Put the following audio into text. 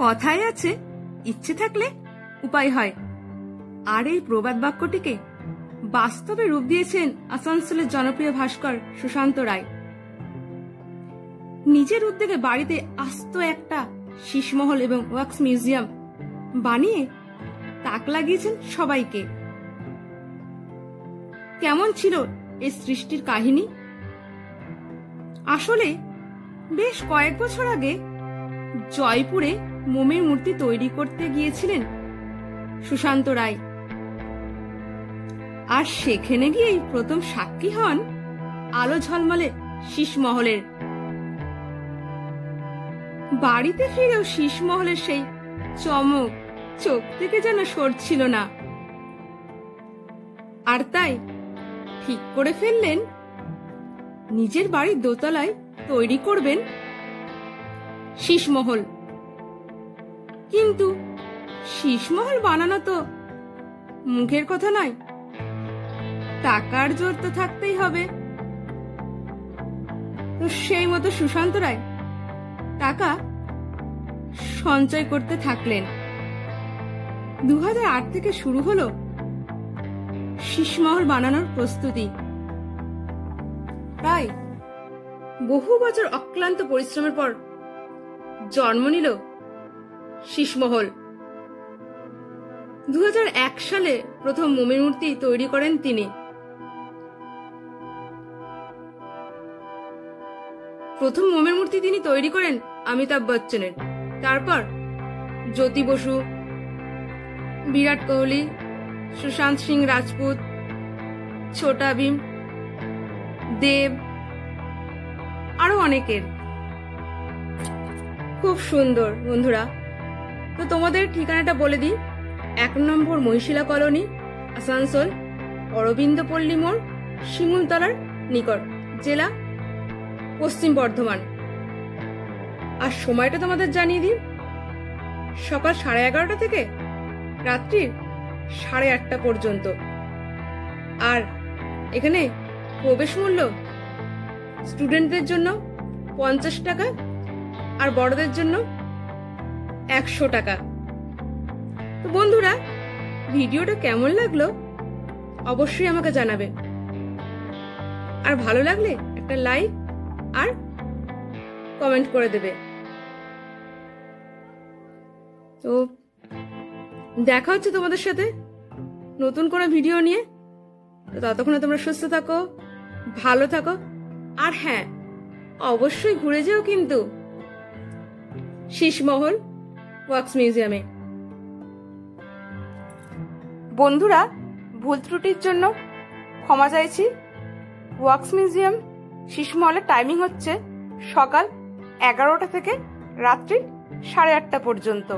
কথায় আছে, ইচ্ছে থাকলে উপায় হয়। আর এই প্রবাদ বাক্যটিকে বাস্তবে রূপ দিয়েছেন আসানসোলের জনপ্রিয় ভাস্কর সুশান্ত রায়। নিজের উদ্যোগে বাড়িতে আস্ত একটা শীষমহল এবং ওয়াক্স মিউজিয়াম বানিয়ে তাক লাগিয়েছেন সবাইকে। কেমন ছিল এই সৃষ্টির কাহিনী? আসলে বেশ কয়েক বছর আগে জয়পুরে মোমের মূর্তি তৈরি করতে গিয়েছিলেন সুশান্ত রায়। আর সেখানে গিয়েই প্রথম সাক্ষী হন আলো ঝলমলে শীষমহলের। বাড়িতে ফিরেও শীষমহলের সেই চমক চোখ থেকে যেন সরছিল না। আর তাই ঠিক করে ফেললেন নিজের বাড়ির দোতলায় তৈরি করবেন শীষমহল। কিন্তু শীষমহল বানানো তো মুখের কথা নয়, টাকার জোর তো থাকতেই হবে। তো সেই মতো সুশান্ত রায় টাকা সঞ্চয় করতে থাকলেন। 2008 থেকে শুরু হলো শীষমহল বানানোর প্রস্তুতি। প্রায় বহু বছর অক্লান্ত পরিশ্রমের পর জন্ম নিল শীষমহল। 2001 সালে প্রথম মোমের মূর্তি তৈরি করেন তিনি। প্রথম মোমের মূর্তি তিনি তৈরি করেন অমিতাভ বচ্চনের। তারপর জ্যোতি বসু, বিরাট কোহলি, সুশান্ত সিং রাজপুত, ছোটা ভীম, দেব, আরো অনেকের। খুব সুন্দর বন্ধুরা। তো তোমাদের ঠিকানাটা বলে দিই, 1 নম্বর মহিশিলা কলোনি, আসানসোল, অরবিন্দ পল্লী মোড়, শিমুলতলার নিকট, জেলা পশ্চিম বর্ধমান। আর সময়টা তোমাদের জানিয়ে দিই, সকাল 11:30 থেকে রাত্রি 8:30 পর্যন্ত। আর এখানে প্রবেশ মূল্য স্টুডেন্টদের জন্য 50 টাকা আর বড়দের জন্য 100 টাকা। তো বন্ধুরা, ভিডিওটা কেমন লাগলো অবশ্যই আমাকে জানাবে। আর ভালো লাগলে একটা লাইক আর কমেন্ট করে দেবে। তো দেখা হচ্ছে তোমাদের সাথে নতুন কোনো ভিডিও নিয়ে। তো ততক্ষণে তোমরা সুস্থ থাকো, ভালো থাকো। আর হ্যাঁ, অবশ্যই ঘুরে যেও কিন্তু শীষমহল ওয়াক্স মিউজিয়ামে। বন্ধুরা, ভুল ত্রুটির জন্য ক্ষমা চাইছি। ওয়াক্স মিউজিয়াম শীষমহলের টাইমিং হচ্ছে সকাল 11টা থেকে রাত্রি 8:30 পর্যন্ত।